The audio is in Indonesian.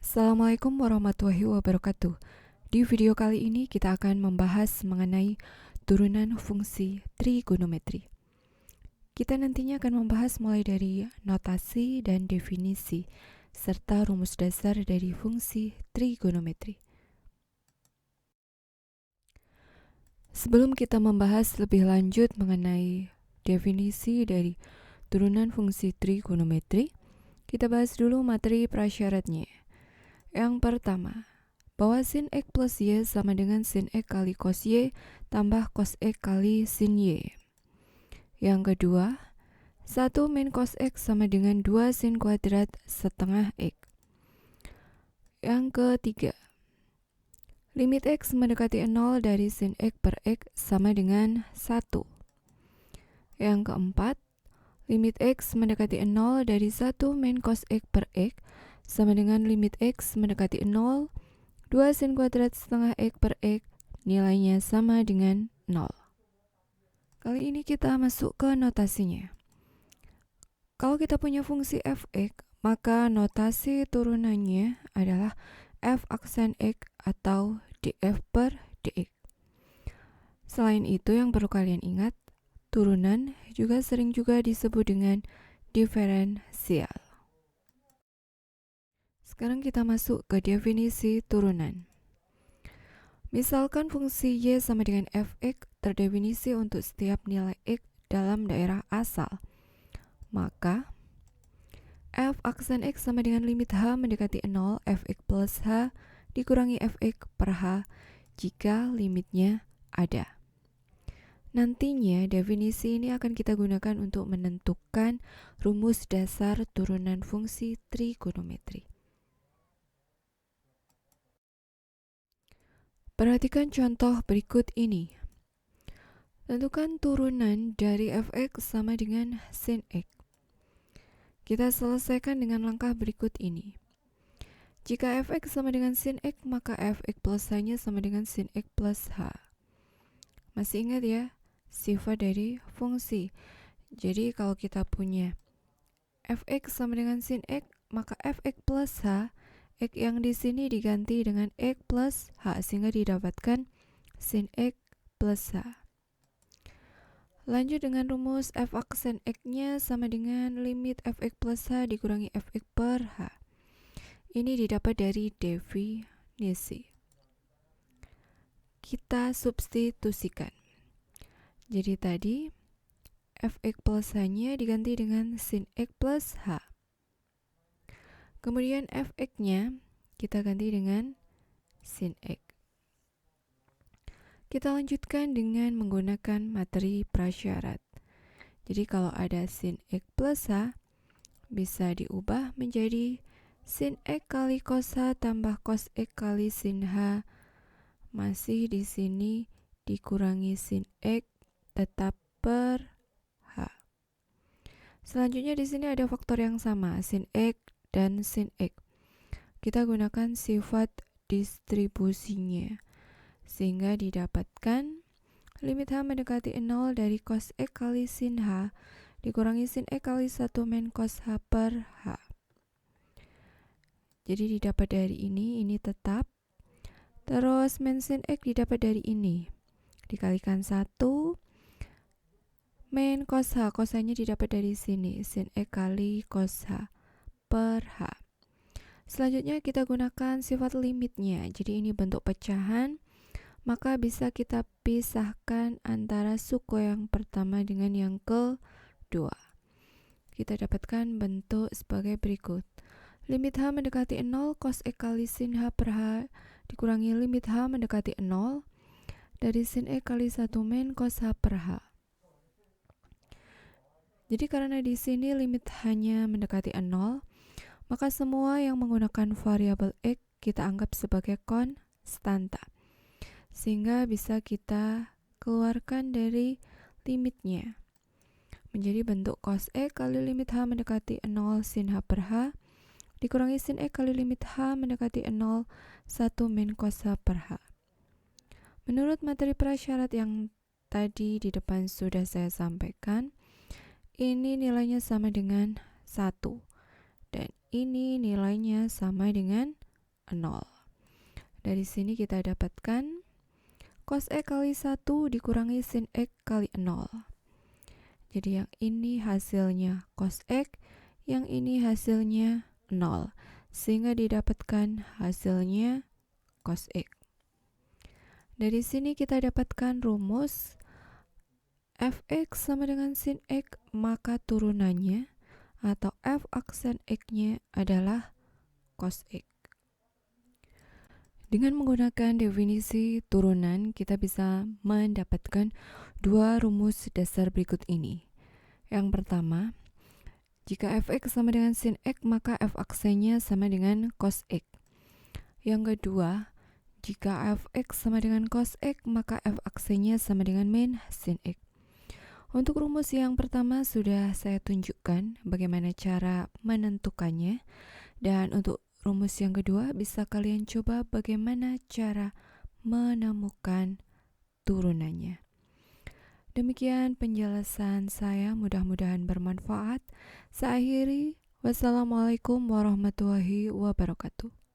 Assalamualaikum warahmatullahi wabarakatuh. Di video kali ini kita akan membahas mengenai turunan fungsi trigonometri. Kita nantinya akan membahas mulai dari notasi dan definisi, serta rumus dasar dari fungsi trigonometri. Sebelum kita membahas lebih lanjut mengenai definisi dari turunan fungsi trigonometri, kita bahas dulu materi prasyaratnya. Yang pertama, bahwa sin X plus Y sama dengan sin X kali cos Y tambah cos X kali sin Y. Yang kedua, 1 min cos X sama dengan 2 sin kuadrat setengah X. Yang ketiga, limit X mendekati 0 dari sin X per X sama dengan 1. Yang keempat, limit X mendekati 0 dari 1 min cos X per X sama dengan limit X mendekati 0, 2 sin kuadrat setengah X per X, nilainya sama dengan 0. Kali ini kita masuk ke notasinya. Kalau kita punya fungsi fx, maka notasi turunannya adalah f aksen x atau df per dx. Selain itu, yang perlu kalian ingat, turunan juga sering juga disebut dengan diferensial. Sekarang kita masuk ke definisi turunan. Misalkan fungsi y sama dengan fx terdefinisi untuk setiap nilai x dalam daerah asal. Maka f aksen x sama dengan limit h mendekati 0 fx plus h dikurangi fx per h jika limitnya ada. Nantinya definisi ini akan kita gunakan untuk menentukan rumus dasar turunan fungsi trigonometri. Perhatikan contoh berikut ini. Tentukan turunan dari fx sama dengan sin x. Kita selesaikan dengan langkah berikut ini. Jika fx sama dengan sin x, maka fx plus h-nya sama dengan sin x plus h. Masih ingat ya, sifat dari fungsi. Jadi kalau kita punya fx sama dengan sin x, maka fx plus h, x yang di sini diganti dengan x plus h sehingga didapatkan sin x plus h. Lanjut dengan rumus f aksen x-nya sama dengan limit fx plus h dikurangi fx per h. Ini didapat dari definisi. Kita substitusikan. Jadi tadi fx plus h-nya diganti dengan sin x plus h. Kemudian fx-nya kita ganti dengan sin x. Kita lanjutkan dengan menggunakan materi prasyarat. Jadi kalau ada sin x plus h bisa diubah menjadi sin x kali cos h tambah cos x kali sin h. Masih di sini dikurangi sin x tetap per h. Selanjutnya di sini ada faktor yang sama, sin x dan sin x. Kita gunakan sifat distribusinya sehingga didapatkan limit h mendekati 0 dari cos x kali sin h dikurangi sin x kali 1 min cos h per h. Jadi didapat dari ini tetap. Terus min sin x didapat dari ini. Dikalikan 1 min cos h, cos h-nya didapat dari sini, sin x kali cos h per h. Selanjutnya kita gunakan sifat limitnya. Jadi ini bentuk pecahan, maka bisa kita pisahkan antara suku yang pertama dengan yang kedua. Kita dapatkan bentuk sebagai berikut. Limit h mendekati 0 cos x kali sin h per h dikurangi limit h mendekati 0 dari sin x kali 1 min cos h per h. Jadi karena di sini limit hanya mendekati 0, maka semua yang menggunakan variabel x kita anggap sebagai konstanta. Sehingga bisa kita keluarkan dari limitnya. Menjadi bentuk cos x kali limit h mendekati 0 sin h per h dikurangi sin x kali limit h mendekati 0 1 min cos h per h. Menurut materi prasyarat yang tadi di depan sudah saya sampaikan, ini nilainya sama dengan 1 dan ini nilainya sama dengan 0. Dari sini kita dapatkan cos X kali 1 dikurangi sin X kali 0. Jadi yang ini hasilnya cos X, yang ini hasilnya 0. Sehingga didapatkan hasilnya cos X. Dari sini kita dapatkan rumus fx sama dengan sin X, maka turunannya atau f aksen X-nya adalah cos X. Dengan menggunakan definisi turunan, kita bisa mendapatkan dua rumus dasar berikut ini. Yang pertama, jika fx sama dengan sin X, maka f aksennya sama dengan cos X. Yang kedua, jika fx sama dengan cos X, maka f aksennya sama dengan min sin X. Untuk rumus yang pertama sudah saya tunjukkan bagaimana cara menentukannya. Dan untuk rumus yang kedua bisa kalian coba bagaimana cara menemukan turunannya. Demikian penjelasan saya, mudah-mudahan bermanfaat. Saya akhiri, wassalamualaikum warahmatullahi wabarakatuh.